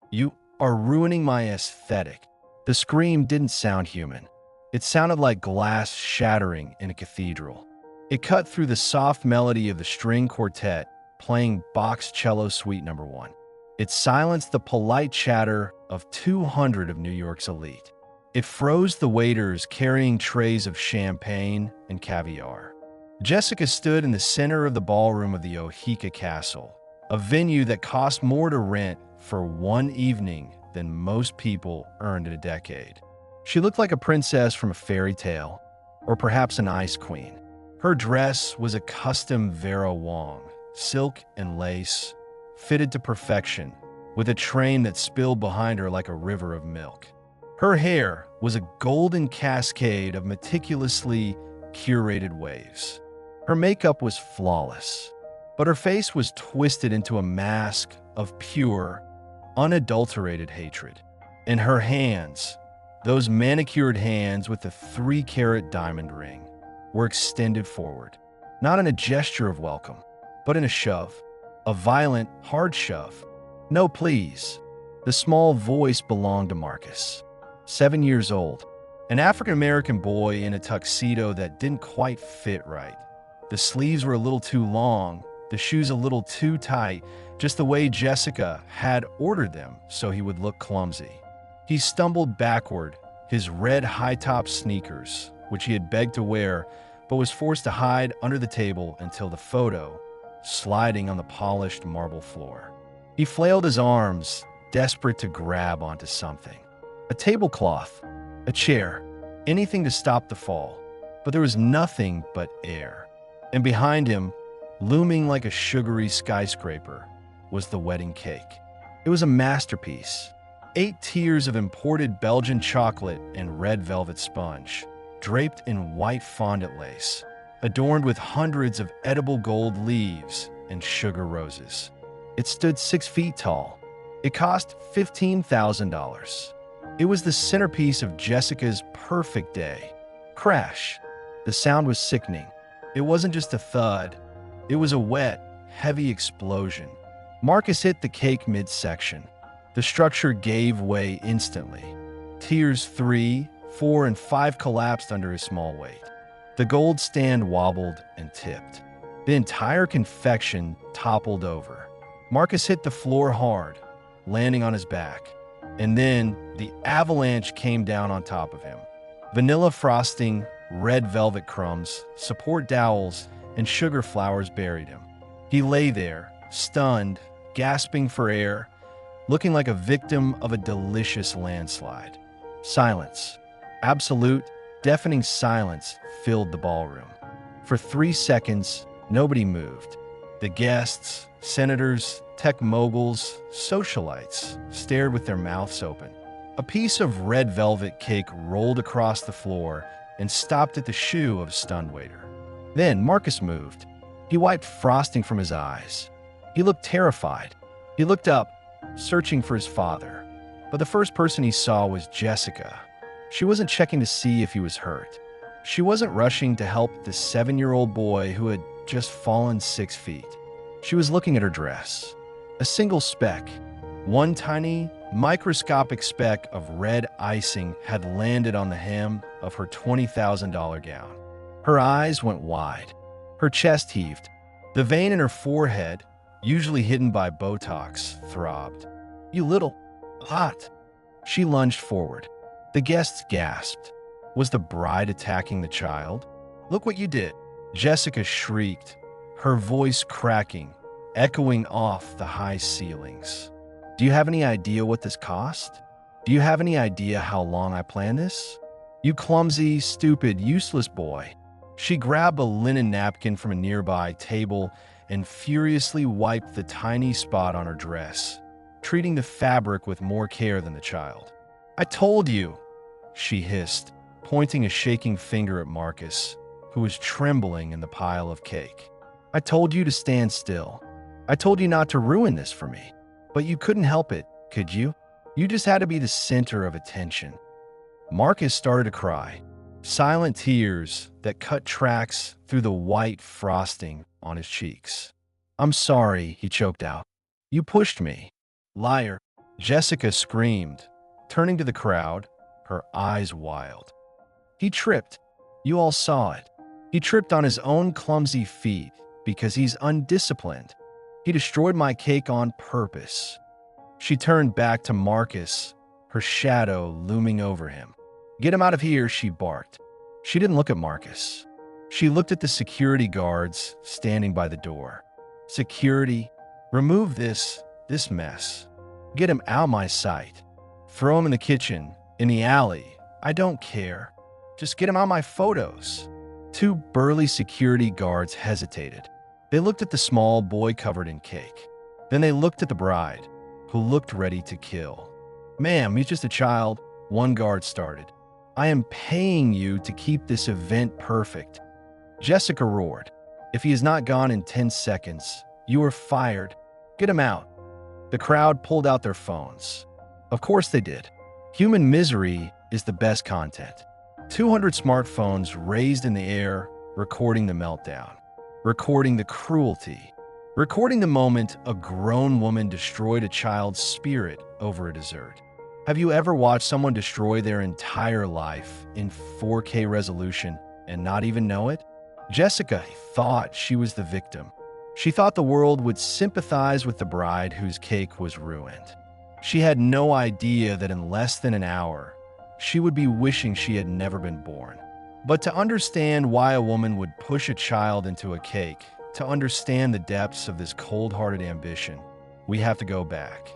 You are ruining my aesthetic. The scream didn't sound human. It sounded like glass shattering in a cathedral. It cut through the soft melody of the string quartet playing Bach's Cello Suite No. 1. It silenced the polite chatter of 200 of New York's elite. It froze the waiters carrying trays of champagne and caviar. Jessica stood in the center of the ballroom of the Ohika Castle, a venue that cost more to rent for one evening than most people earned in a decade. She looked like a princess from a fairy tale, or perhaps an ice queen. Her dress was a custom Vera Wang, silk and lace, fitted to perfection, with a train that spilled behind her like a river of milk. Her hair was a golden cascade of meticulously curated waves. Her makeup was flawless, but her face was twisted into a mask of pure, unadulterated hatred. And her hands, those manicured hands with the 3-carat diamond ring, were extended forward, not in a gesture of welcome, but in a shove, a violent, hard shove. No, please. The small voice belonged to Marcus, 7 years old, an African-American boy in a tuxedo that didn't quite fit right. The sleeves were a little too long, the shoes a little too tight, just the way Jessica had ordered them so he would look clumsy. He stumbled backward, his red high-top sneakers, which he had begged to wear, but was forced to hide under the table until the photo, sliding on the polished marble floor. He flailed his arms, desperate to grab onto something. A tablecloth, a chair, anything to stop the fall. But there was nothing but air. And behind him, looming like a sugary skyscraper, was the wedding cake. It was a masterpiece. 8 tiers of imported Belgian chocolate and red velvet sponge, draped in white fondant lace, adorned with hundreds of edible gold leaves and sugar roses. It stood 6 feet tall. It cost $15,000. It was the centerpiece of Jessica's perfect day. Crash. The sound was sickening. It wasn't just a thud. It was a wet, heavy explosion. Marcus hit the cake midsection. The structure gave way instantly. Tiers 3, 4, and 5 collapsed under his small weight. The gold stand wobbled and tipped. The entire confection toppled over. Marcus hit the floor hard, landing on his back. And then the avalanche came down on top of him. Vanilla frosting, red velvet crumbs, support dowels, and sugar flowers buried him. He lay there, stunned, gasping for air, looking like a victim of a delicious landslide. Silence, absolute, deafening silence filled the ballroom. For 3 seconds, nobody moved. The guests, senators, tech moguls, socialites stared with their mouths open. A piece of red velvet cake rolled across the floor and stopped at the shoe of a stunned waiter. Then Marcus moved. He wiped frosting from his eyes. He looked terrified. He looked up, searching for his father. But the first person he saw was Jessica. She wasn't checking to see if he was hurt. She wasn't rushing to help the 7-year-old boy who had just fallen 6 feet. She was looking at her dress. A single speck, one tiny, microscopic speck of red icing had landed on the hem of her $20,000 gown. Her eyes went wide. Her chest heaved. The vein in her forehead, usually hidden by Botox, throbbed. "You little hot." She lunged forward. The guests gasped. Was the bride attacking the child? "Look what you did," Jessica shrieked, her voice cracking, echoing off the high ceilings. "Do you have any idea what this cost? Do you have any idea how long I planned this? You clumsy, stupid, useless boy." She grabbed a linen napkin from a nearby table and furiously wiped the tiny spot on her dress, treating the fabric with more care than the child. "I told you," she hissed, pointing a shaking finger at Marcus, who was trembling in the pile of cake. "I told you to stand still. I told you not to ruin this for me. But you couldn't help it, could you? You just had to be the center of attention." Marcus started to cry, silent tears that cut tracks through the white frosting on his cheeks. "I'm sorry," he choked out. "You pushed me. Liar." Jessica screamed, turning to the crowd, her eyes wild. He tripped. You all saw it. He tripped on his own clumsy feet because he's undisciplined. He destroyed my cake on purpose. She turned back to Marcus, her shadow looming over him. Get him out of here, she barked. She didn't look at Marcus. She looked at the security guards standing by the door. Security, remove this mess. Get him out of my sight. Throw him in the kitchen, in the alley. I don't care. Just get him out of my photos. Two burly security guards hesitated. They looked at the small boy covered in cake. Then they looked at the bride, who looked ready to kill. Ma'am, he's just a child, one guard started. I am paying you to keep this event perfect. Jessica roared. If he is not gone in 10 seconds, you are fired. Get him out. The crowd pulled out their phones. Of course they did. Human misery is the best content. 200 smartphones raised in the air, recording the meltdown, recording the cruelty, recording the moment a grown woman destroyed a child's spirit over a dessert. Have you ever watched someone destroy their entire life in 4K resolution and not even know it? Jessica thought she was the victim. She thought the world would sympathize with the bride whose cake was ruined. She had no idea that in less than an hour, she would be wishing she had never been born. But to understand why a woman would push a child into a cake, to understand the depths of this cold-hearted ambition, we have to go back.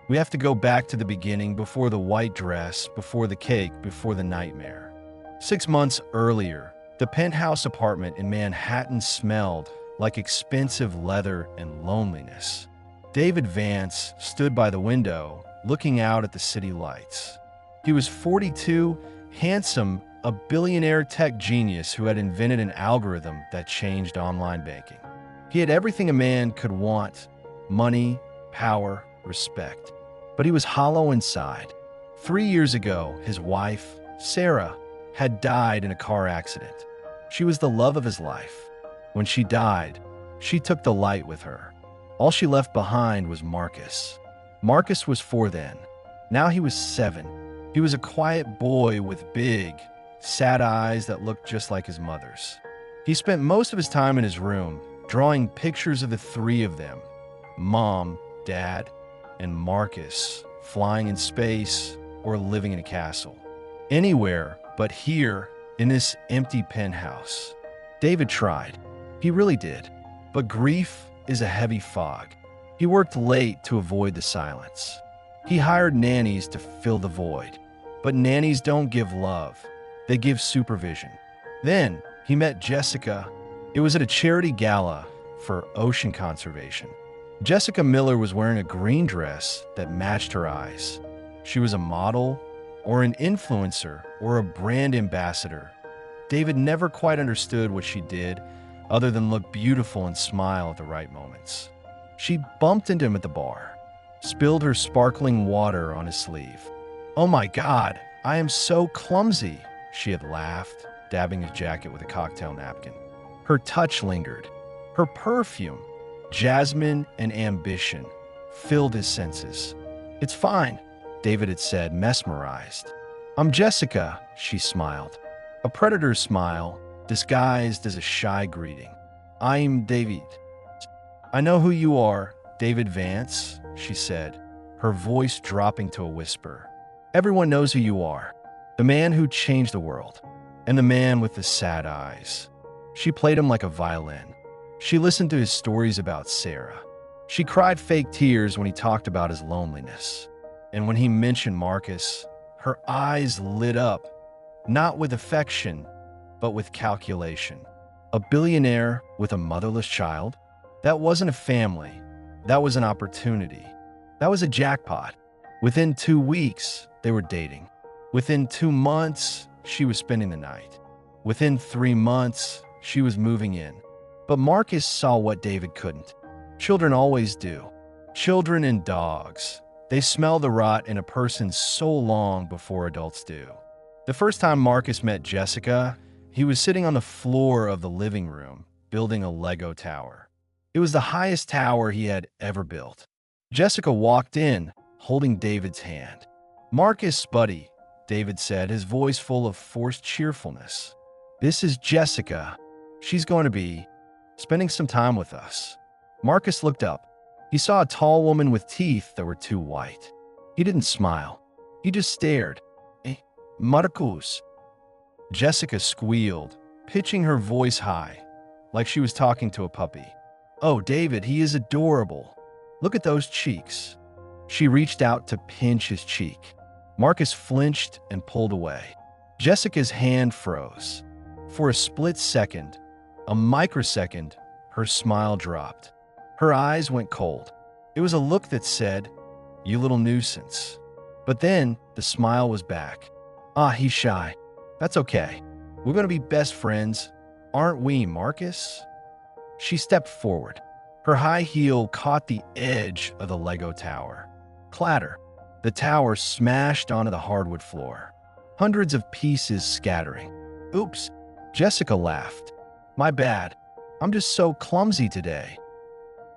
We have to go back to the beginning, before the white dress, before the cake, before the nightmare. 6 months earlier, the penthouse apartment in Manhattan smelled like expensive leather and loneliness. David Vance stood by the window, looking out at the city lights. He was 42, handsome, a billionaire tech genius who had invented an algorithm that changed online banking. He had everything a man could want: money, power, respect. But he was hollow inside. 3 years ago, his wife, Sarah, had died in a car accident. She was the love of his life. When she died, she took the light with her. All she left behind was Marcus. Marcus was 4 then. Now he was 7. He was a quiet boy with big, sad eyes that looked just like his mother's. He spent most of his time in his room, drawing pictures of the 3 of them: Mom, Dad, and Marcus, flying in space or living in a castle. Anywhere but here, in this empty penthouse. David tried. He really did. But grief is a heavy fog. He worked late to avoid the silence. He hired nannies to fill the void. But nannies don't give love. They give supervision. Then he met Jessica. It was at a charity gala for ocean conservation. Jessica Miller was wearing a green dress that matched her eyes. She was a model, or an influencer, or a brand ambassador. David never quite understood what she did, other than look beautiful and smile at the right moments. She bumped into him at the bar, spilled her sparkling water on his sleeve. "Oh my God, I am so clumsy," she had laughed, dabbing his jacket with a cocktail napkin. Her touch lingered. Her perfume, jasmine and ambition, filled his senses. "It's fine," David had said, mesmerized. "I'm Jessica," she smiled. A predator's smile, disguised as a shy greeting. "I'm David." "I know who you are, David Vance," she said, her voice dropping to a whisper. "Everyone knows who you are. The man who changed the world. And the man with the sad eyes." She played him like a violin. She listened to his stories about Sarah. She cried fake tears when he talked about his loneliness. And when he mentioned Marcus, her eyes lit up, not with affection, but with calculation. A billionaire with a motherless child? That wasn't a family. That was an opportunity. That was a jackpot. Within 2 weeks, they were dating. Within 2 months, she was spending the night. Within 3 months, she was moving in. But Marcus saw what David couldn't. Children always do. Children and dogs. They smell the rot in a person so long before adults do. The first time Marcus met Jessica, he was sitting on the floor of the living room, building a Lego tower. It was the highest tower he had ever built. Jessica walked in, holding David's hand. "Marcus, buddy," David said, his voice full of forced cheerfulness. "This is Jessica. She's going to be spending some time with us." Marcus looked up. He saw a tall woman with teeth that were too white. He didn't smile. He just stared. Marcus. Jessica squealed, pitching her voice high, like she was talking to a puppy. "Oh, David, he is adorable. Look at those cheeks." She reached out to pinch his cheek. Marcus flinched and pulled away. Jessica's hand froze. For a split second, a microsecond, her smile dropped. Her eyes went cold. It was a look that said, "You little nuisance." But then the smile was back. "Ah, he's shy. That's okay. We're going to be best friends, aren't we, Marcus?" She stepped forward. Her high heel caught the edge of the Lego tower. Clatter. The tower smashed onto the hardwood floor. Hundreds of pieces scattering. "Oops," Jessica laughed. "My bad. I'm just so clumsy today."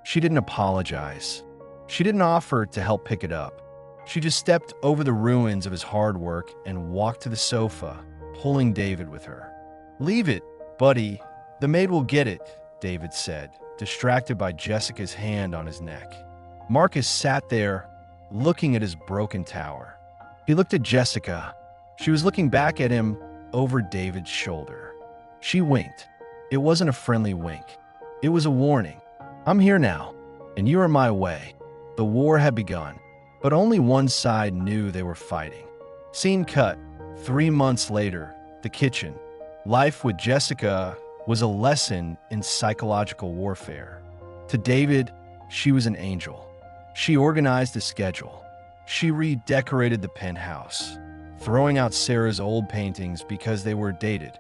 She didn't apologize. She didn't offer to help pick it up. She just stepped over the ruins of his hard work and walked to the sofa, pulling David with her. "Leave it, buddy. The maid will get it," David said, distracted by Jessica's hand on his neck. Marcus sat there, looking at his broken tower. He looked at Jessica. She was looking back at him over David's shoulder. She winked. It wasn't a friendly wink. It was a warning. "I'm here now, and you are my way." The war had begun, but only one side knew they were fighting. Scene cut. 3 months later, the kitchen. Life with Jessica was a lesson in psychological warfare. To David, she was an angel. She organized a schedule. She redecorated the penthouse, throwing out Sarah's old paintings because they were dated.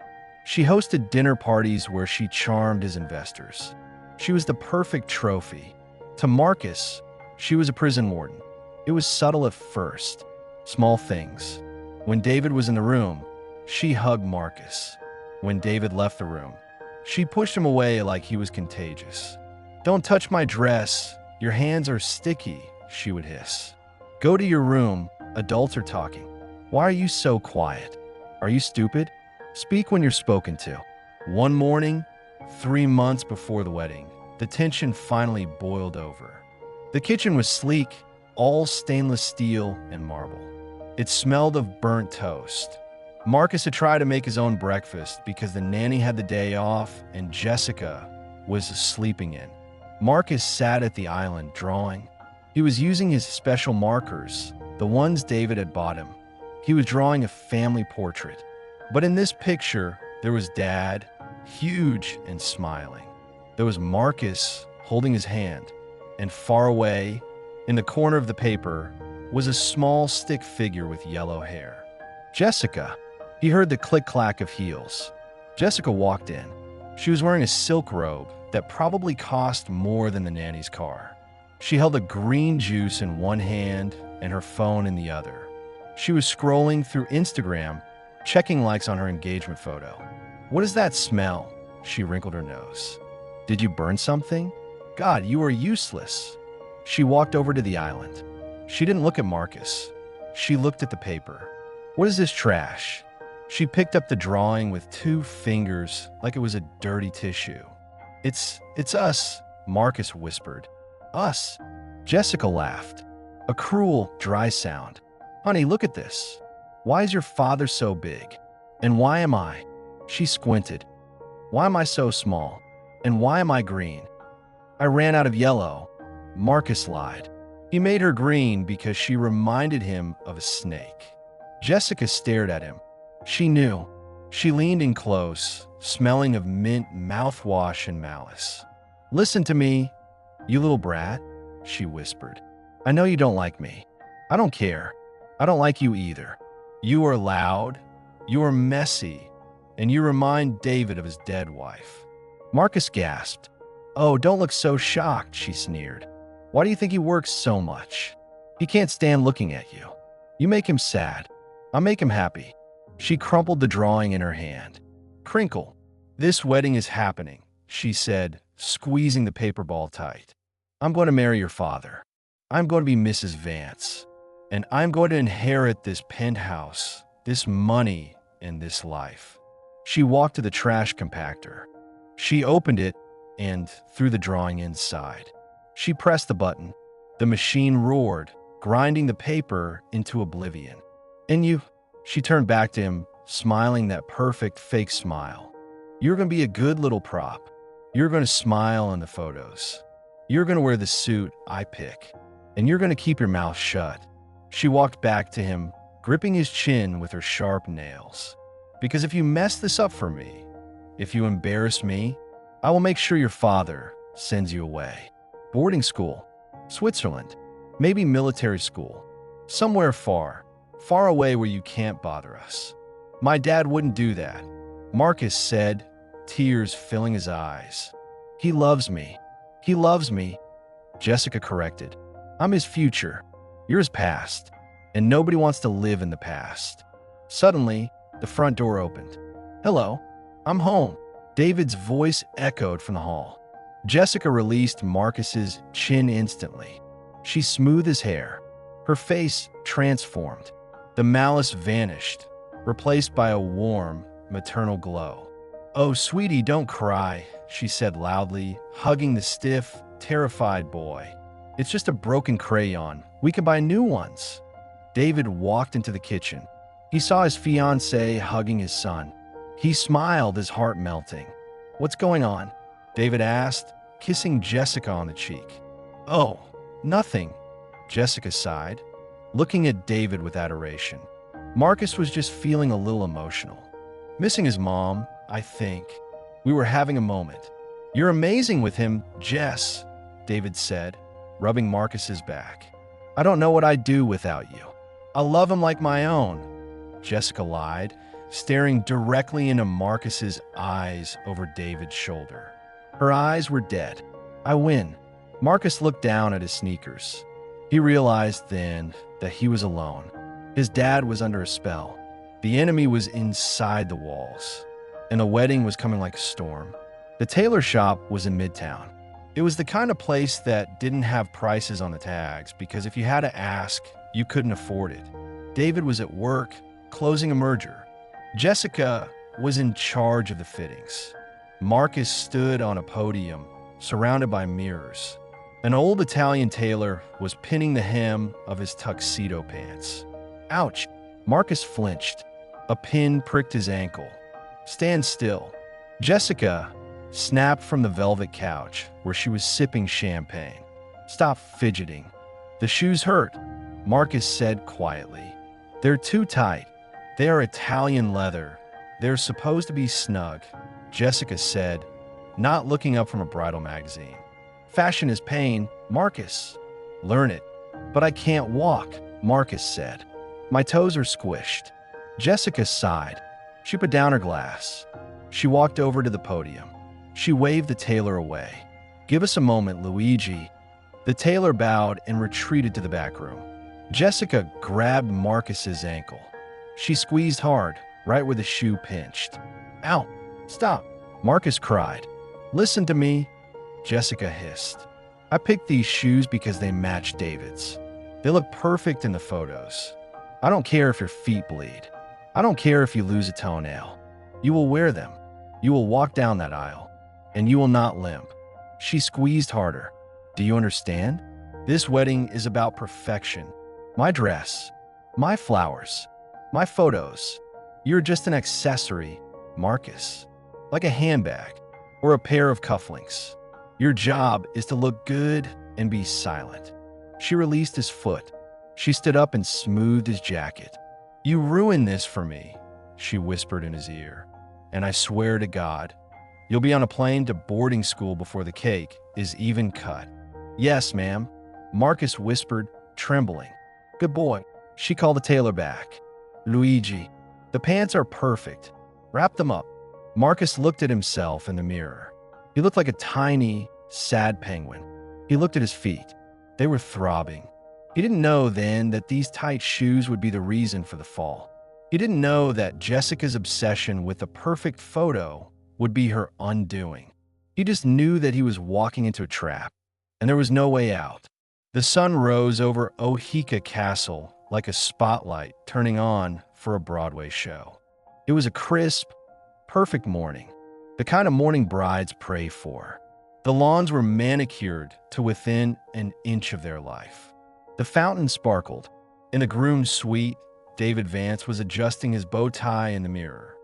She hosted dinner parties where she charmed his investors. She was the perfect trophy. To Marcus, she was a prison warden. It was subtle at first, small things. When David was in the room, she hugged Marcus. When David left the room, she pushed him away like he was contagious. "Don't touch my dress. Your hands are sticky," she would hiss. "Go to your room. Adults are talking. Why are you so quiet? Are you stupid? Speak when you're spoken to." One morning, 3 months before the wedding, the tension finally boiled over. The kitchen was sleek, all stainless steel and marble. It smelled of burnt toast. Marcus had tried to make his own breakfast because the nanny had the day off and Jessica was sleeping in. Marcus sat at the island drawing. He was using his special markers, the ones David had bought him. He was drawing a family portrait. But in this picture, there was Dad, huge and smiling. There was Marcus holding his hand, and far away, in the corner of the paper, was a small stick figure with yellow hair. Jessica. He heard the click-clack of heels. Jessica walked in. She was wearing a silk robe that probably cost more than the nanny's car. She held a green juice in one hand and her phone in the other. She was scrolling through Instagram, checking likes on her engagement photo. "What does that smell?" She wrinkled her nose. "Did you burn something? God, you are useless." She walked over to the island. She didn't look at Marcus. She looked at the paper. "What is this trash?" She picked up the drawing with 2 fingers like it was a dirty tissue. It's us," Marcus whispered. "Us?" Jessica laughed. A cruel, dry sound. "Honey, look at this. Why is your father so big? And why am I?" She squinted. "Why am I so small? And why am I green?" "I ran out of yellow." Marcus lied. He made her green because she reminded him of a snake. Jessica stared at him. She knew. She leaned in close, smelling of mint mouthwash and malice. "Listen to me, you little brat," she whispered. "I know you don't like me. I don't care. I don't like you either. You are loud, you are messy, and you remind David of his dead wife." Marcus gasped. "Oh, don't look so shocked," she sneered. "Why do you think he works so much? He can't stand looking at you. You make him sad. I'll make him happy." She crumpled the drawing in her hand. "Crinkle. This wedding is happening," she said, squeezing the paper ball tight. "I'm going to marry your father. I'm going to be Mrs. Vance. and I'm going to inherit this penthouse, this money, and this life. She walked to the trash compactor. She opened it and threw the drawing inside. She pressed the button. The machine roared, grinding the paper into oblivion. And you? She turned back to him, smiling that perfect fake smile. You're going to be a good little prop. You're going to smile in the photos. You're going to wear the suit I pick. And you're going to keep your mouth shut. She walked back to him, gripping his chin with her sharp nails. Because if you mess this up for me, if you embarrass me, I will make sure your father sends you away. Boarding school, Switzerland, maybe military school, somewhere far, far away where you can't bother us. My dad wouldn't do that, Marcus said, tears filling his eyes. He loves me. He loves me, Jessica corrected. I'm his future. You're his past. And nobody wants to live in the past. Suddenly, the front door opened. Hello, I'm home. David's voice echoed from the hall. Jessica released Marcus's chin instantly. She smoothed his hair. Her face transformed. The malice vanished, replaced by a warm, maternal glow. Oh, sweetie, don't cry, she said loudly, hugging the stiff, terrified boy. It's just a broken crayon. We can buy new ones. David walked into the kitchen. He saw his fiancée hugging his son. He smiled, his heart melting. What's going on? David asked, kissing Jessica on the cheek. Oh, nothing, Jessica sighed, looking at David with adoration. Marcus was just feeling a little emotional. Missing his mom, I think. We were having a moment. You're amazing with him, Jess, David said, rubbing Marcus's back. I don't know what I'd do without you. I love him like my own, Jessica lied, staring directly into Marcus's eyes over David's shoulder. Her eyes were dead. I win. Marcus looked down at his sneakers. He realized then that he was alone. His dad was under a spell. The enemy was inside the walls, and the wedding was coming like a storm. The tailor shop was in Midtown. It was the kind of place that didn't have prices on the tags because if you had to ask, you couldn't afford it. David was at work, closing a merger. Jessica was in charge of the fittings. Marcus stood on a podium, surrounded by mirrors. An old Italian tailor was pinning the hem of his tuxedo pants. Ouch! Marcus flinched. A pin pricked his ankle. Stand still. Jessica snapped from the velvet couch where she was sipping champagne. Stop fidgeting. The shoes hurt, Marcus said quietly. They're too tight. They are Italian leather. They're supposed to be snug, Jessica said, not looking up from a bridal magazine. Fashion is pain, Marcus. Learn it. But I can't walk, Marcus said. My toes are squished. Jessica sighed. She put down her glass. She walked over to the podium. She waved the tailor away. Give us a moment, Luigi. The tailor bowed and retreated to the back room. Jessica grabbed Marcus's ankle. She squeezed hard, right where the shoe pinched. Ow! Stop! Marcus cried. Listen to me, Jessica hissed. I picked these shoes because they match David's. They look perfect in the photos. I don't care if your feet bleed. I don't care if you lose a toenail. You will wear them. You will walk down that aisle, and you will not limp. She squeezed harder. Do you understand? This wedding is about perfection. My dress, my flowers, my photos. You're just an accessory, Marcus. Like a handbag or a pair of cufflinks. Your job is to look good and be silent. She released his foot. She stood up and smoothed his jacket. You ruined this for me, she whispered in his ear. And I swear to God, you'll be on a plane to boarding school before the cake is even cut. Yes, ma'am, Marcus whispered, trembling. Good boy. She called the tailor back. Luigi, the pants are perfect. Wrap them up. Marcus looked at himself in the mirror. He looked like a tiny, sad penguin. He looked at his feet. They were throbbing. He didn't know then that these tight shoes would be the reason for the fall. He didn't know that Jessica's obsession with the perfect photo would be her undoing. He just knew that he was walking into a trap, and there was no way out. The sun rose over Ohika Castle like a spotlight turning on for a Broadway show. It was a crisp, perfect morning, the kind of morning brides pray for. The lawns were manicured to within an inch of their life. The fountain sparkled. In the groom's suite, David Vance was adjusting his bow tie in the mirror.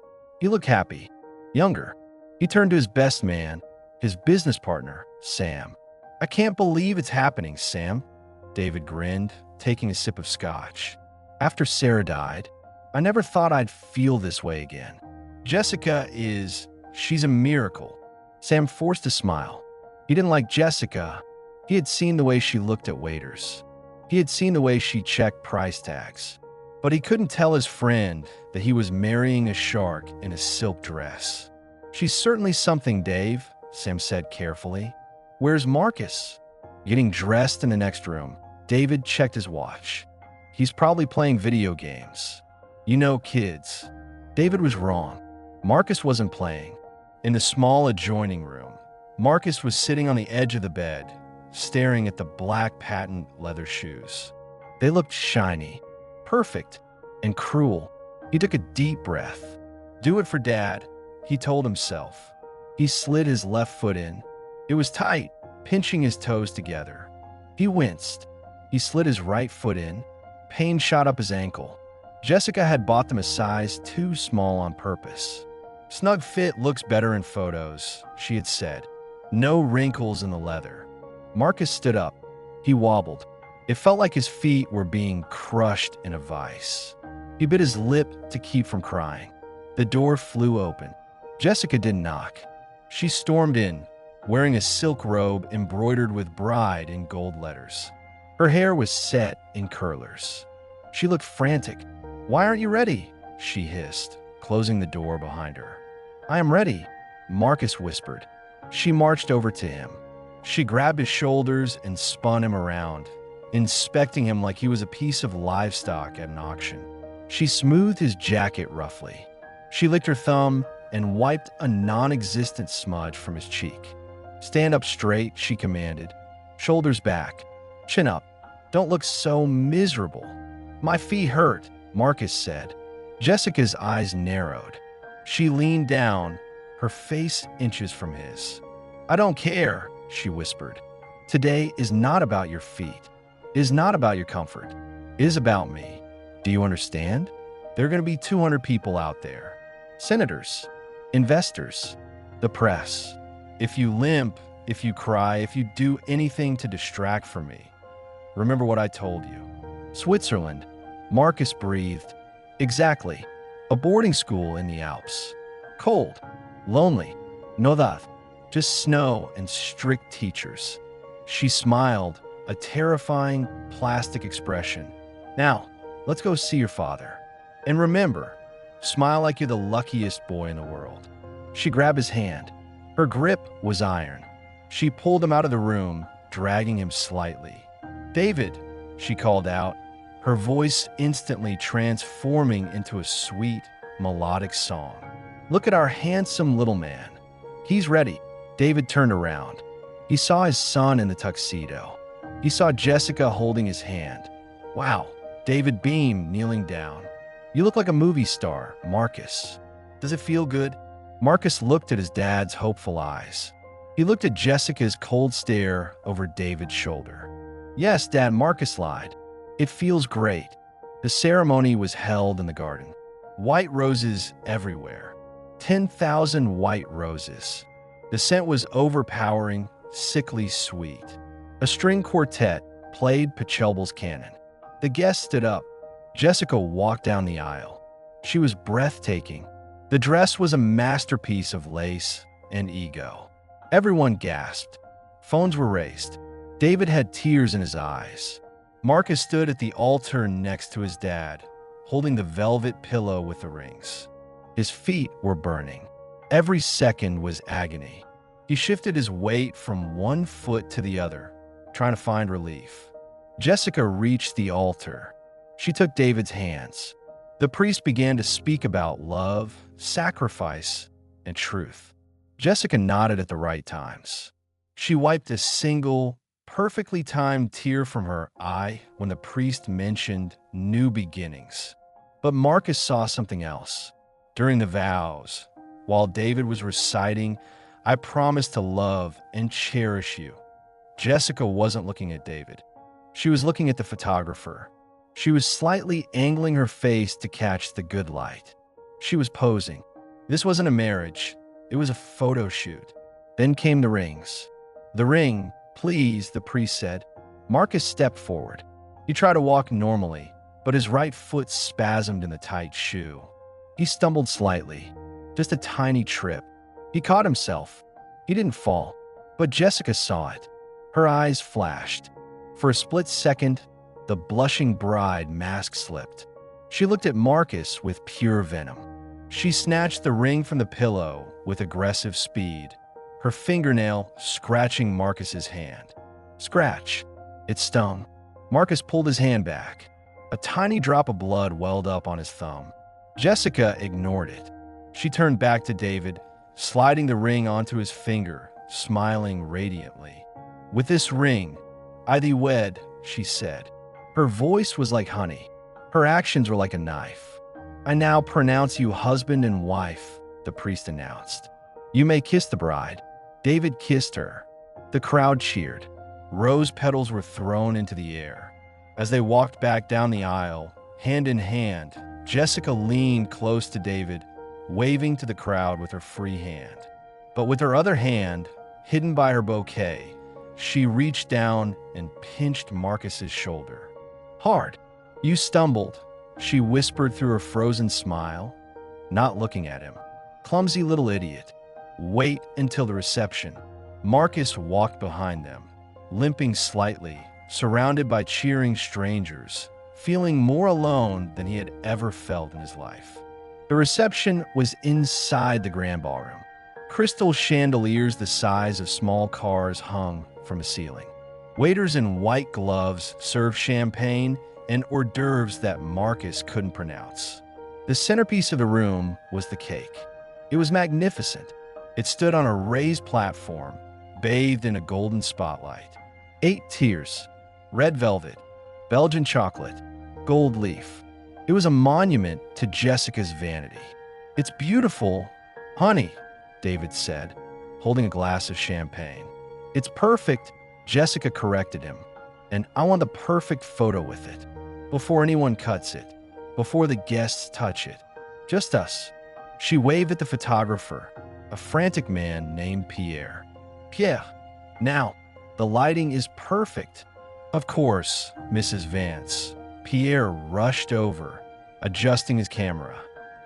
He looked happy, younger. He turned to his best man, his business partner, Sam. "I can't believe it's happening, Sam." David grinned, taking a sip of scotch. "After Sarah died, I never thought I'd feel this way again. She's a miracle." Sam forced a smile. He didn't like Jessica. He had seen the way she looked at waiters. He had seen the way she checked price tags. But he couldn't tell his friend that he was marrying a shark in a silk dress. "She's certainly something, Dave," Sam said carefully. "Where's Marcus?" Getting dressed in the next room, David checked his watch. "He's probably playing video games. You know kids." David was wrong. Marcus wasn't playing. In the small adjoining room, Marcus was sitting on the edge of the bed, staring at the black patent leather shoes. They looked shiny, perfect, and cruel. He took a deep breath. "Do it for Dad," he told himself. He slid his left foot in. It was tight, pinching his toes together. He winced. He slid his right foot in. Pain shot up his ankle. Jessica had bought them a size too small on purpose. "Snug fit looks better in photos," she had said. "No wrinkles in the leather." Marcus stood up. He wobbled. It felt like his feet were being crushed in a vice. He bit his lip to keep from crying. The door flew open. Jessica didn't knock. She stormed in, wearing a silk robe embroidered with bride in gold letters. Her hair was set in curlers. She looked frantic. "Why aren't you ready?" she hissed, closing the door behind her. "I am ready," Marcus whispered. She marched over to him. She grabbed his shoulders and spun him around, inspecting him like he was a piece of livestock at an auction. She smoothed his jacket roughly. She licked her thumb and wiped a non-existent smudge from his cheek. "Stand up straight," she commanded. "Shoulders back. Chin up. Don't look so miserable." "My feet hurt," Marcus said. Jessica's eyes narrowed. She leaned down, her face inches from his. "I don't care," she whispered. "Today is not about your feet. It is not about your comfort. It is about me. Do you understand? There are going to be 200 people out there. Senators, investors, the press. If you limp, if you cry, if you do anything to distract from me, remember what I told you." "Switzerland," Marcus breathed. "Exactly. A boarding school in the Alps. Cold, lonely, no that. Just snow and strict teachers." She smiled, a terrifying plastic expression. "Now, let's go see your father. And remember, smile like you're the luckiest boy in the world." She grabbed his hand. Her grip was iron. She pulled him out of the room, dragging him slightly. "David," she called out, her voice instantly transforming into a sweet, melodic song. "Look at our handsome little man. He's ready." David turned around. He saw his son in the tuxedo. He saw Jessica holding his hand. "Wow," David beamed, kneeling down. "You look like a movie star, Marcus. Does it feel good?" Marcus looked at his dad's hopeful eyes. He looked at Jessica's cold stare over David's shoulder. "Yes, Dad," Marcus lied. "It feels great." The ceremony was held in the garden. White roses everywhere. 10,000 white roses. The scent was overpowering, sickly sweet. A string quartet played Pachelbel's canon. The guests stood up. Jessica walked down the aisle. She was breathtaking. The dress was a masterpiece of lace and ego. Everyone gasped. Phones were raised. David had tears in his eyes. Marcus stood at the altar next to his dad, holding the velvet pillow with the rings. His feet were burning. Every second was agony. He shifted his weight from one foot to the other, trying to find relief. Jessica reached the altar. She took David's hands. The priest began to speak about love, sacrifice, and truth. Jessica nodded at the right times. She wiped a single, perfectly timed tear from her eye when the priest mentioned new beginnings. But Marcus saw something else. During the vows, while David was reciting, "I promise to love and cherish you," Jessica wasn't looking at David. She was looking at the photographer. She was slightly angling her face to catch the good light. She was posing. This wasn't a marriage. It was a photo shoot. Then came the rings. "The ring, please," the priest said. Marcus stepped forward. He tried to walk normally, but his right foot spasmed in the tight shoe. He stumbled slightly. Just a tiny trip. He caught himself. He didn't fall, but Jessica saw it. Her eyes flashed. For a split second, the blushing bride mask slipped. She looked at Marcus with pure venom. She snatched the ring from the pillow with aggressive speed, her fingernail scratching Marcus's hand. Scratch. It stung. Marcus pulled his hand back. A tiny drop of blood welled up on his thumb. Jessica ignored it. She turned back to David, sliding the ring onto his finger, smiling radiantly. "With this ring, I thee wed," she said. Her voice was like honey. Her actions were like a knife. "I now pronounce you husband and wife," the priest announced. "You may kiss the bride." David kissed her. The crowd cheered. Rose petals were thrown into the air. As they walked back down the aisle, hand in hand, Jessica leaned close to David, waving to the crowd with her free hand. But with her other hand, hidden by her bouquet, she reached down and pinched Marcus's shoulder. "Hard." "You stumbled," she whispered through her frozen smile, not looking at him. "Clumsy little idiot." "Wait until the reception." Marcus walked behind them, limping slightly, surrounded by cheering strangers, feeling more alone than he had ever felt in his life. The reception was inside the grand ballroom. Crystal chandeliers the size of small cars hung from a ceiling. Waiters in white gloves served champagne and hors d'oeuvres that Marcus couldn't pronounce. The centerpiece of the room was the cake. It was magnificent. It stood on a raised platform, bathed in a golden spotlight. 8 tiers, red velvet, Belgian chocolate, gold leaf. It was a monument to Jessica's vanity. "It's beautiful, honey," David said, holding a glass of champagne. "It's perfect," Jessica corrected him, "and I want the perfect photo with it. Before anyone cuts it, before the guests touch it. Just us." She waved at the photographer, a frantic man named Pierre. "Pierre, now, the lighting is perfect." "Of course, Mrs. Vance." Pierre rushed over, adjusting his camera.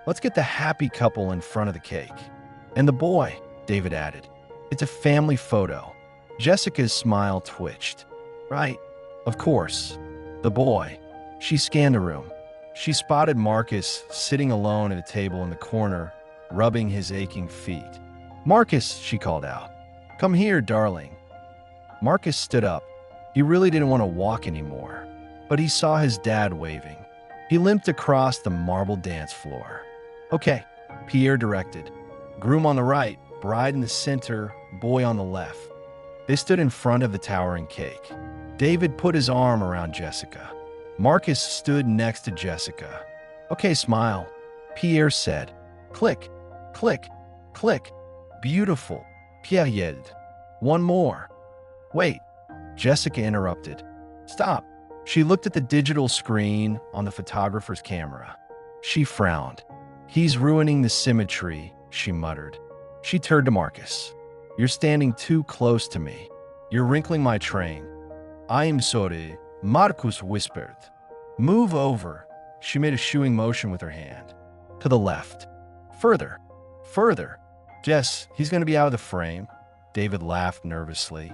"Let's get the happy couple in front of the cake." "And the boy," David added. "It's a family photo." Jessica's smile twitched. "Right, of course. The boy." She scanned the room. She spotted Marcus sitting alone at a table in the corner, rubbing his aching feet. "Marcus," she called out. "Come here, darling." Marcus stood up. He really didn't want to walk anymore, but he saw his dad waving. He limped across the marble dance floor. "Okay," Pierre directed. "Groom on the right, bride in the center, boy on the left." They stood in front of the towering cake. David put his arm around Jessica. Marcus stood next to Jessica. "Okay, smile," Pierre said. "Click, click, click. Beautiful," Pierre yelled. "One more." "Wait," Jessica interrupted. "Stop." She looked at the digital screen on the photographer's camera. She frowned. "He's ruining the symmetry," she muttered. She turned to Marcus. "You're standing too close to me. You're wrinkling my train." "I'm sorry," Marcus whispered. "Move over." She made a shooing motion with her hand. "To the left. Further. Further." "Jess, he's going to be out of the frame." David laughed nervously.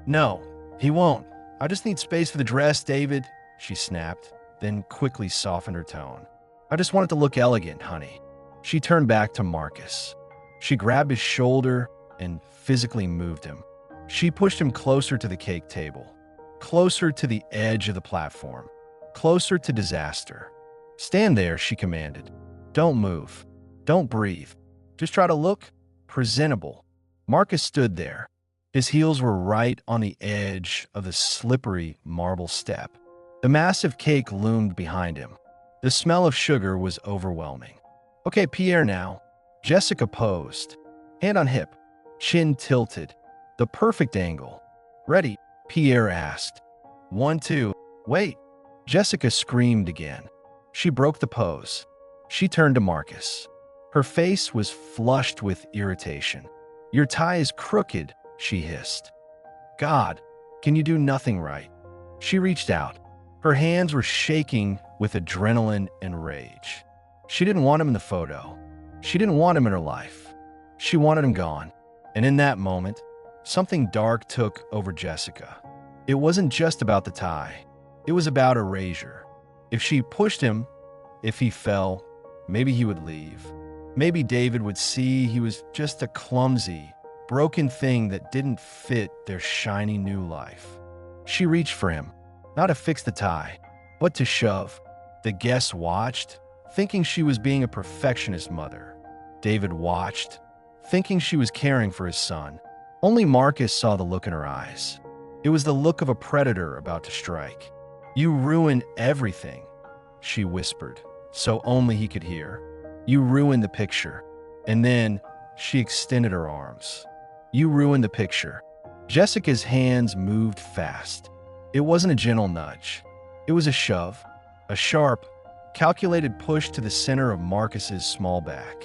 "No, he won't. I just need space for the dress, David," she snapped, then quickly softened her tone. "I just want it to look elegant, honey." She turned back to Marcus. She grabbed his shoulder and physically moved him. She pushed him closer to the cake table, closer to the edge of the platform, closer to disaster. "Stand there," she commanded. "Don't move. Don't breathe. Just try to look presentable." Marcus stood there, His heels were right on the edge of the slippery marble step. The massive cake loomed behind him. The smell of sugar was overwhelming. "Okay, Pierre now." Jessica posed, hand on hip, chin tilted, the perfect angle. "Ready?" Pierre asked. "1, 2, wait." Jessica screamed again. She broke the pose. She turned to Marcus. Her face was flushed with irritation. "Your tie is crooked," she hissed. "God, can you do nothing right?" She reached out. Her hands were shaking with adrenaline and rage. She didn't want him in the photo. She didn't want him in her life. She wanted him gone. And in that moment, something dark took over Jessica. It wasn't just about the tie. It was about erasure. If she pushed him, if he fell, maybe he would leave. Maybe David would see he was just a clumsy, broken thing that didn't fit their shiny new life. She reached for him, not to fix the tie, but to shove. The guests watched, thinking she was being a perfectionist mother. David watched, thinking she was caring for his son. Only Marcus saw the look in her eyes. It was the look of a predator about to strike. "You ruined everything," she whispered, so only he could hear. "You ruined the picture." And then she extended her arms. "You ruined the picture." Jessica's hands moved fast. It wasn't a gentle nudge. It was a shove, a sharp, calculated push to the center of Marcus's small back.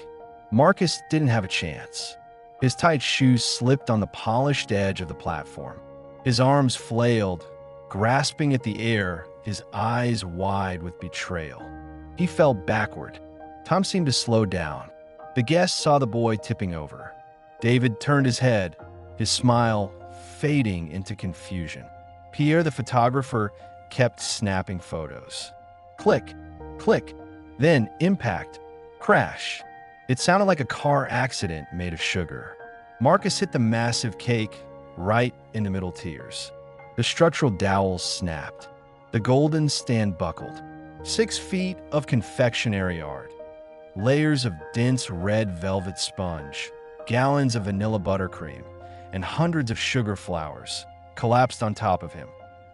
Marcus didn't have a chance. His tight shoes slipped on the polished edge of the platform. His arms flailed, grasping at the air, his eyes wide with betrayal. He fell backward. Tom seemed to slow down. The guests saw the boy tipping over. David turned his head, his smile fading into confusion. Pierre, the photographer, kept snapping photos. Click, click, then impact, crash. It sounded like a car accident made of sugar. Marcus hit the massive cake right in the middle tiers. The structural dowel snapped. The golden stand buckled. 6 feet of confectionery art. Layers of dense red velvet sponge, gallons of vanilla buttercream, and hundreds of sugar flowers collapsed on top of him.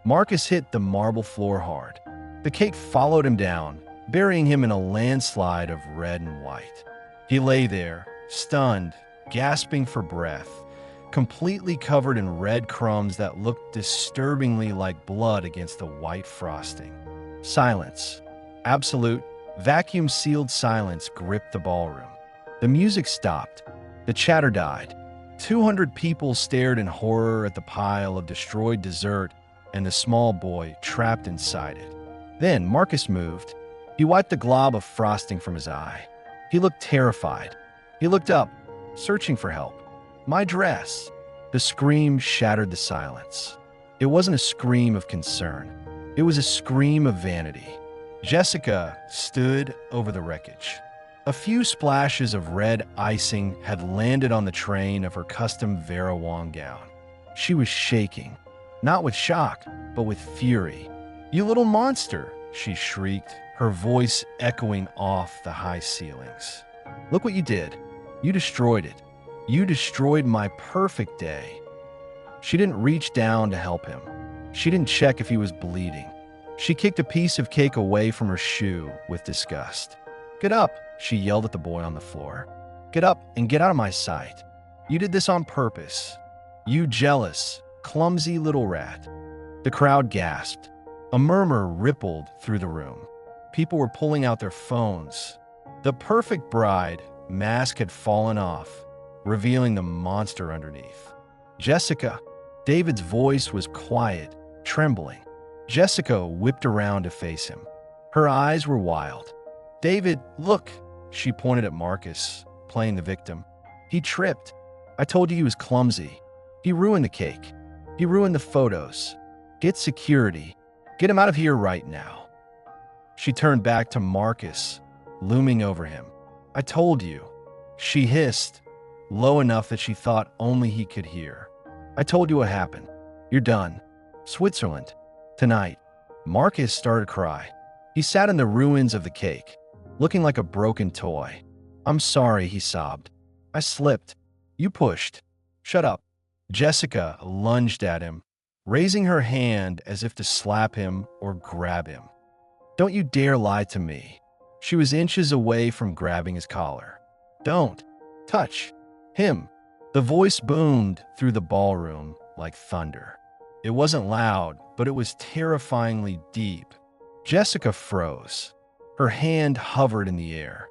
Marcus hit the marble floor hard. The cake followed him down, burying him in a landslide of red and white. He lay there, stunned, gasping for breath, completely covered in red crumbs that looked disturbingly like blood against the white frosting. Silence. Absolute, vacuum-sealed silence gripped the ballroom. The music stopped. The chatter died. 200 people stared in horror at the pile of destroyed dessert and the small boy trapped inside it. Then Marcus moved. He wiped the glob of frosting from his eye. He looked terrified. He looked up, searching for help. "My dress!" The scream shattered the silence. It wasn't a scream of concern. It was a scream of vanity. Jessica stood over the wreckage. A few splashes of red icing had landed on the train of her custom Vera Wang gown. She was shaking, not with shock, but with fury. "You little monster!" she shrieked, her voice echoing off the high ceilings. "Look what you did. You destroyed it. You destroyed my perfect day." She didn't reach down to help him. She didn't check if he was bleeding. She kicked a piece of cake away from her shoe with disgust. "Get up," she yelled at the boy on the floor. "Get up and get out of my sight. You did this on purpose. You jealous, clumsy little rat." The crowd gasped. A murmur rippled through the room. People were pulling out their phones. The perfect bride mask had fallen off, revealing the monster underneath. "Jessica." David's voice was quiet, trembling. Jessica whipped around to face him. Her eyes were wild. "David, look." She pointed at Marcus, playing the victim. "He tripped. I told you he was clumsy. He ruined the cake. He ruined the photos. Get security. Get him out of here right now." She turned back to Marcus, looming over him. "I told you." She hissed, low enough that she thought only he could hear. "I told you what happened. You're done. Switzerland. Tonight." Marcus started to cry. He sat in the ruins of the cake, looking like a broken toy. "I'm sorry," he sobbed. "I slipped. You pushed." "Shut up." Jessica lunged at him, raising her hand as if to slap him or grab him. "Don't you dare lie to me." She was inches away from grabbing his collar. "Don't touch him." The voice boomed through the ballroom like thunder. It wasn't loud, but it was terrifyingly deep. Jessica froze. Her hand hovered in the air.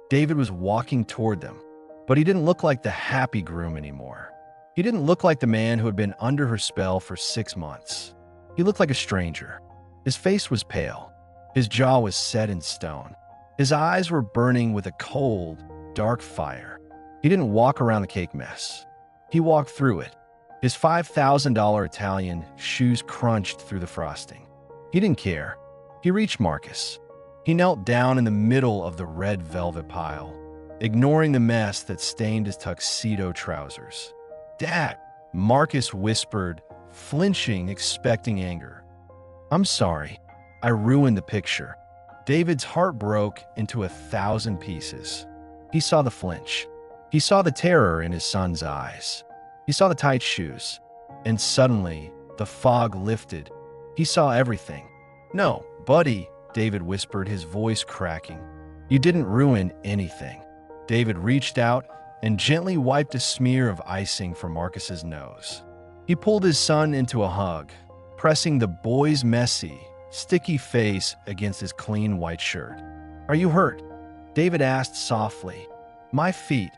David was walking toward them, but he didn't look like the happy groom anymore. He didn't look like the man who had been under her spell for 6 months. He looked like a stranger. His face was pale. His jaw was set in stone. His eyes were burning with a cold, dark fire. He didn't walk around the cake mess. He walked through it. His $5,000 Italian shoes crunched through the frosting. He didn't care. He reached Marcus. He knelt down in the middle of the red velvet pile, ignoring the mess that stained his tuxedo trousers. "Dad," Marcus whispered, flinching, expecting anger. "I'm sorry. I ruined the picture." David's heart broke into 1,000 pieces. He saw the flinch. He saw the terror in his son's eyes. He saw the tight shoes. And suddenly, the fog lifted. He saw everything. "No, buddy," David whispered, his voice cracking. "You didn't ruin anything." David reached out and gently wiped a smear of icing from Marcus's nose. He pulled his son into a hug, pressing the boy's messy, sticky face against his clean white shirt. "Are you hurt?" David asked softly. "My feet,"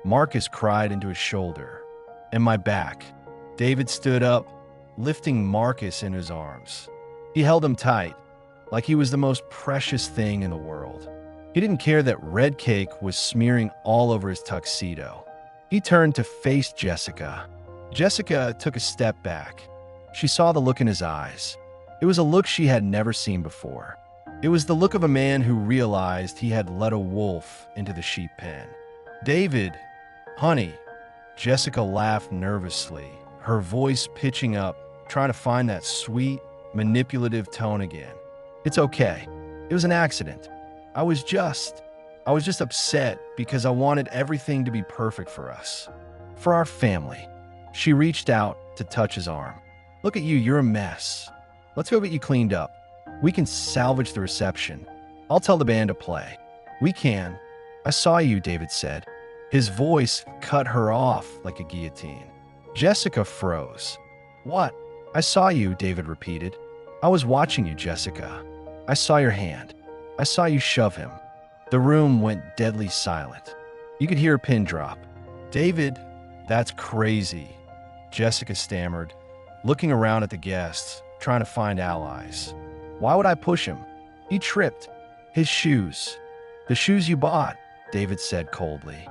Marcus cried into his shoulder. "And my back." David stood up, lifting Marcus in his arms. He held him tight, like he was the most precious thing in the world. He didn't care that red cake was smearing all over his tuxedo. He turned to face Jessica. Jessica took a step back. She saw the look in his eyes. It was a look she had never seen before. It was the look of a man who realized he had let a wolf into the sheep pen. "David, honey," Jessica laughed nervously, her voice pitching up, trying to find that sweet, manipulative tone again. "It's okay. It was an accident. I was just upset because I wanted everything to be perfect for us. For our family." She reached out to touch his arm. "Look at you, you're a mess. Let's go get you cleaned up. We can salvage the reception. I'll tell the band to play." "We can." "I saw you," David said. His voice cut her off like a guillotine. Jessica froze. "What?" "I saw you," David repeated. "I was watching you, Jessica. I saw your hand. I saw you shove him." The room went deadly silent. You could hear a pin drop. "David, that's crazy," Jessica stammered, looking around at the guests, trying to find allies. "Why would I push him? He tripped. His shoes." "The shoes you bought," David said coldly.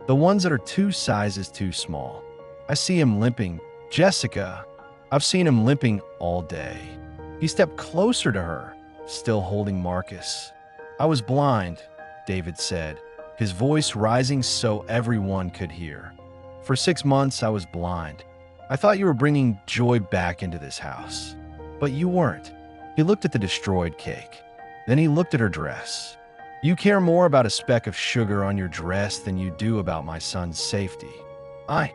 "The ones that are 2 sizes too small. I see him limping." "Jessica, I've seen him limping all day." He stepped closer to her, still holding Marcus. "I was blind," David said, his voice rising so everyone could hear. "For 6 months, I was blind. I thought you were bringing joy back into this house. But you weren't." He looked at the destroyed cake. Then he looked at her dress. "You care more about a speck of sugar on your dress than you do about my son's safety." I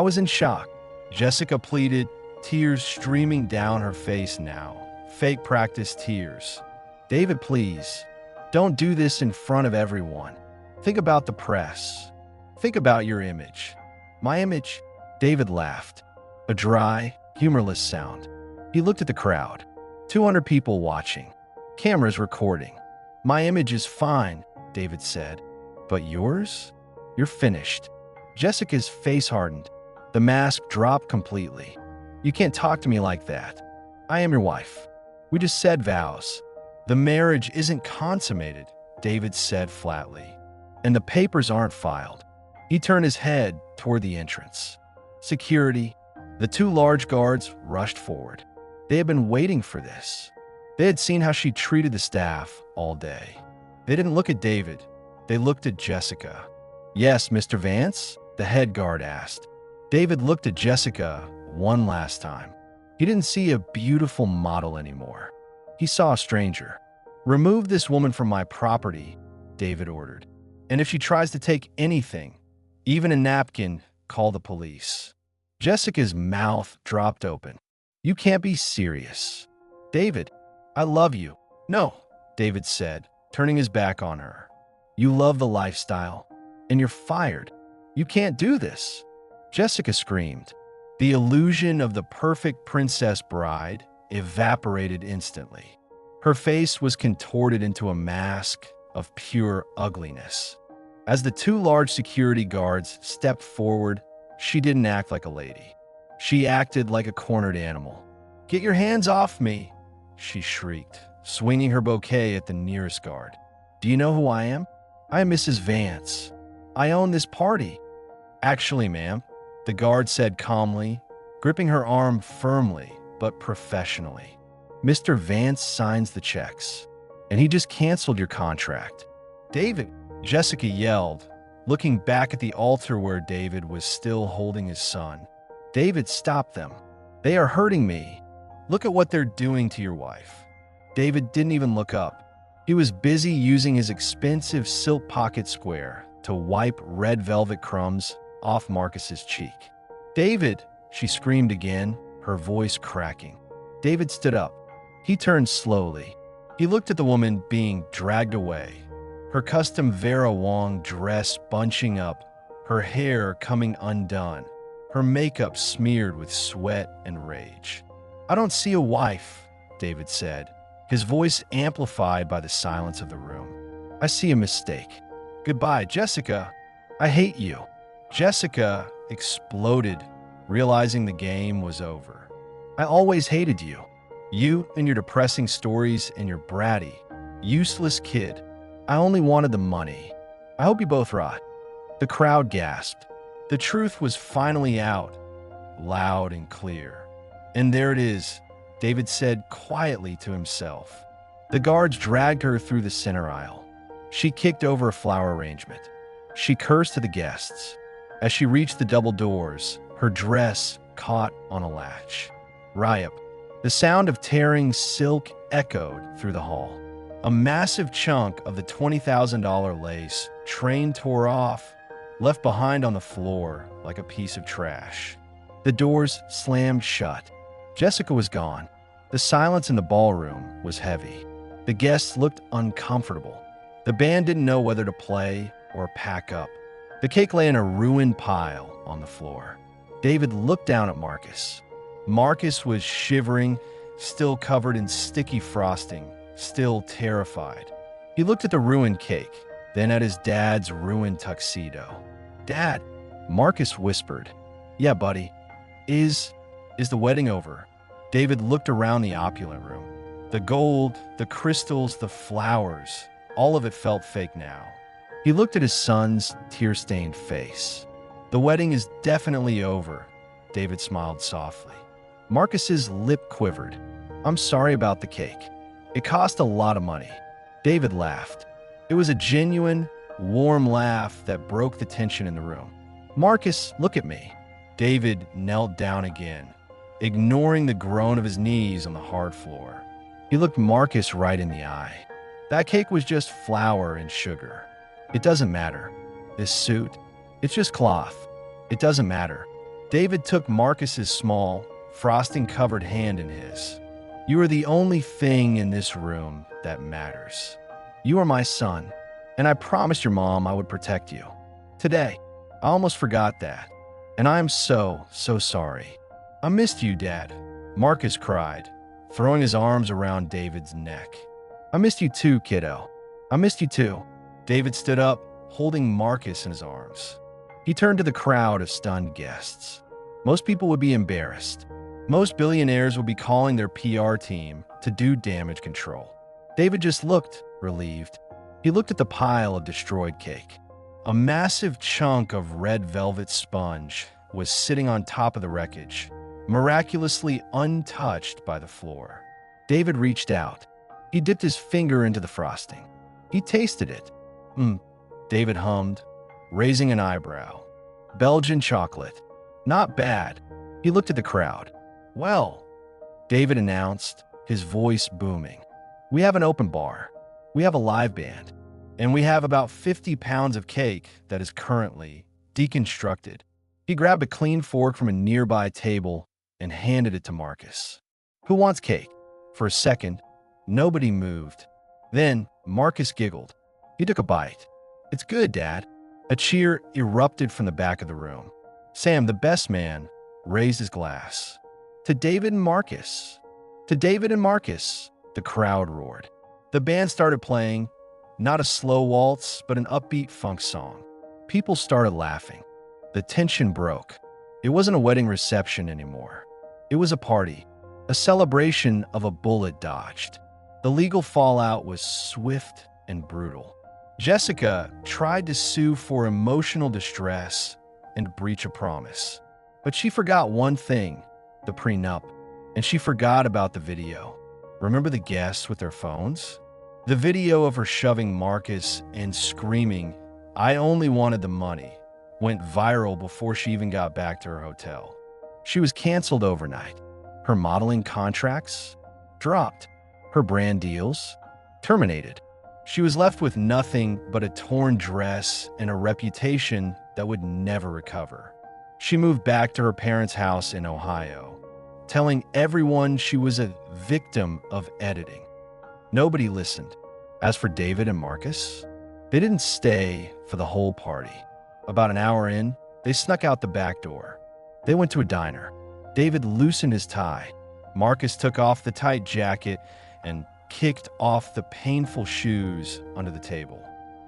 was in shock," Jessica pleaded, tears streaming down her face now. Fake practice tears. "David, please. Don't do this in front of everyone. Think about the press. Think about your image." "My image?" David laughed. A dry, humorless sound. He looked at the crowd. 200 people watching. Cameras recording. "My image is fine," David said. "But yours? You're finished." Jessica's face hardened. The mask dropped completely. "You can't talk to me like that. I am your wife. We just said vows." "The marriage isn't consummated," David said flatly. "And the papers aren't filed." He turned his head toward the entrance. Security. The 2 large guards rushed forward. They had been waiting for this. They had seen how she treated the staff all day. They didn't look at David. They looked at Jessica. "Yes, Mr. Vance?" the head guard asked. David looked at Jessica one last time. He didn't see a beautiful model anymore. He saw a stranger. "Remove this woman from my property," David ordered. "And if she tries to take anything, even a napkin, call the police." Jessica's mouth dropped open. You can't be serious. David, I love you. No, David said, turning his back on her. You love the lifestyle, and you're fired. You can't do this. Jessica screamed. The illusion of the perfect princess bride evaporated instantly. Her face was contorted into a mask of pure ugliness. As the two large security guards stepped forward, she didn't act like a lady. She acted like a cornered animal. Get your hands off me, she shrieked, swinging her bouquet at the nearest guard. Do you know who I am? I am Mrs. Vance. I own this party. Actually, ma'am, the guard said calmly, gripping her arm firmly but professionally. Mr. Vance signs the checks, and he just canceled your contract. David, Jessica yelled, looking back at the altar where David was still holding his son. David, stop them. They are hurting me. Look at what they're doing to your wife. David didn't even look up. He was busy using his expensive silk pocket square to wipe red velvet crumbs off Marcus's cheek. David, she screamed again, her voice cracking. David stood up. He turned slowly. He looked at the woman being dragged away, her custom Vera Wang dress bunching up, her hair coming undone, her makeup smeared with sweat and rage. I don't see a wife, David said, his voice amplified by the silence of the room. I see a mistake. Goodbye, Jessica. I hate you. Jessica exploded, realizing the game was over. I always hated you. You and your depressing stories and your bratty, useless kid. I only wanted the money. I hope you both rot. The crowd gasped. The truth was finally out, loud and clear. And there it is, David said quietly to himself. The guards dragged her through the center aisle. She kicked over a flower arrangement. She cursed to the guests. As she reached the double doors, her dress caught on a latch. Riot. The sound of tearing silk echoed through the hall. A massive chunk of the $20,000 lace train tore off, left behind on the floor like a piece of trash. The doors slammed shut. Jessica was gone. The silence in the ballroom was heavy. The guests looked uncomfortable. The band didn't know whether to play or pack up. The cake lay in a ruined pile on the floor. David looked down at Marcus. Marcus was shivering, still covered in sticky frosting, still terrified. He looked at the ruined cake, then at his dad's ruined tuxedo. Dad, Marcus whispered. Yeah, buddy. Is the wedding over? David looked around the opulent room. The gold, the crystals, the flowers, all of it felt fake now. He looked at his son's tear-stained face. The wedding is definitely over, David smiled softly. Marcus's lip quivered. I'm sorry about the cake. It cost a lot of money. David laughed. It was a genuine, warm laugh that broke the tension in the room. Marcus, look at me. David knelt down again, ignoring the groan of his knees on the hard floor. He looked Marcus right in the eye. That cake was just flour and sugar. It doesn't matter. This suit, it's just cloth. It doesn't matter. David took Marcus's small, frosting-covered hand in his. You are the only thing in this room that matters. You are my son, and I promised your mom I would protect you. Today, I almost forgot that, and I am so sorry. I missed you, Dad, Marcus cried, throwing his arms around David's neck. I missed you too, kiddo. I missed you too. David stood up, holding Marcus in his arms. He turned to the crowd of stunned guests. Most people would be embarrassed. Most billionaires would be calling their PR team to do damage control. David just looked relieved. He looked at the pile of destroyed cake. A massive chunk of red velvet sponge was sitting on top of the wreckage, miraculously untouched by the floor. David reached out. He dipped his finger into the frosting. He tasted it. David hummed, raising an eyebrow. Belgian chocolate. Not bad. He looked at the crowd. Well, David announced, his voice booming. We have an open bar. We have a live band. And we have about 50 pounds of cake that is currently deconstructed. He grabbed a clean fork from a nearby table and handed it to Marcus. "Who wants cake?" For a second, nobody moved. Then Marcus giggled. He took a bite. "It's good, Dad." A cheer erupted from the back of the room. Sam, the best man, raised his glass. "To David and Marcus." "To David and Marcus," the crowd roared. The band started playing, not a slow waltz, but an upbeat funk song. People started laughing. The tension broke. It wasn't a wedding reception anymore. It was a party, a celebration of a bullet dodged. The legal fallout was swift and brutal. Jessica tried to sue for emotional distress and breach of promise. But she forgot one thing, the prenup, and she forgot about the video. Remember the guests with their phones? The video of her shoving Marcus and screaming, "I only wanted the money," went viral before she even got back to her hotel. She was canceled overnight. Her modeling contracts dropped. Her brand deals terminated. She was left with nothing but a torn dress and a reputation that would never recover. She moved back to her parents' house in Ohio, telling everyone she was a victim of editing. Nobody listened. As for David and Marcus, they didn't stay for the whole party. About an hour in, they snuck out the back door. They went to a diner. David loosened his tie. Marcus took off the tight jacket and kicked off the painful shoes under the table.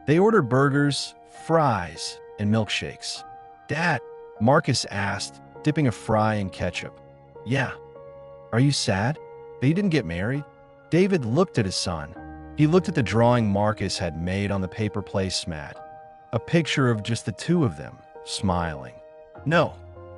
They ordered burgers, fries, and milkshakes. "Dad," Marcus asked, dipping a fry in ketchup. "Yeah. Are you sad that you didn't get married?" David looked at his son. He looked at the drawing Marcus had made on the paper placemat, a picture of just the two of them, smiling. "No,"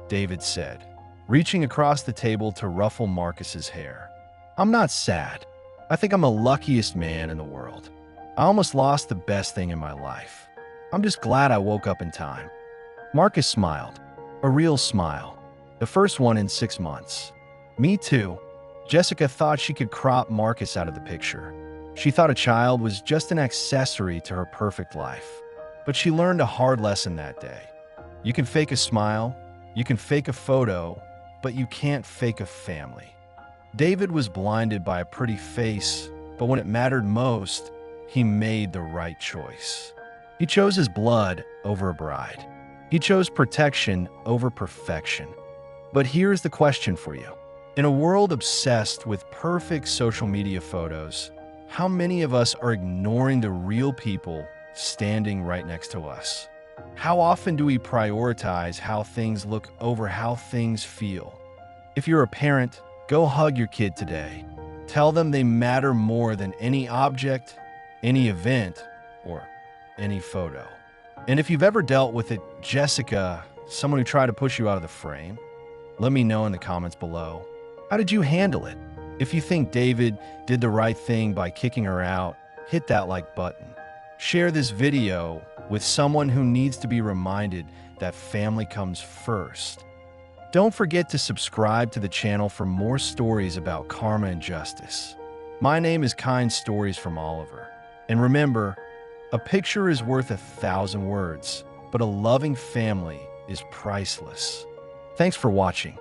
David said, reaching across the table to ruffle Marcus's hair. "I'm not sad. I think I'm the luckiest man in the world. I almost lost the best thing in my life. I'm just glad I woke up in time." Marcus smiled, a real smile, the first one in 6 months. "Me too." Jessica thought she could crop Marcus out of the picture. She thought a child was just an accessory to her perfect life. But she learned a hard lesson that day. You can fake a smile, you can fake a photo, but you can't fake a family. David was blinded by a pretty face, but when it mattered most, he made the right choice. He chose his blood over a bride. He chose protection over perfection. But here's the question for you. In a world obsessed with perfect social media photos, how many of us are ignoring the real people standing right next to us? How often do we prioritize how things look over how things feel? If you're a parent, go hug your kid today. Tell them they matter more than any object, any event, or any photo. And if you've ever dealt with it, Jessica, someone who tried to push you out of the frame, let me know in the comments below. How did you handle it? If you think David did the right thing by kicking her out, hit that like button. Share this video with someone who needs to be reminded that family comes first. Don't forget to subscribe to the channel for more stories about karma and justice. My name is Kind Stories from Oliver. And remember, a picture is worth 1,000 words, but a loving family is priceless. Thanks for watching.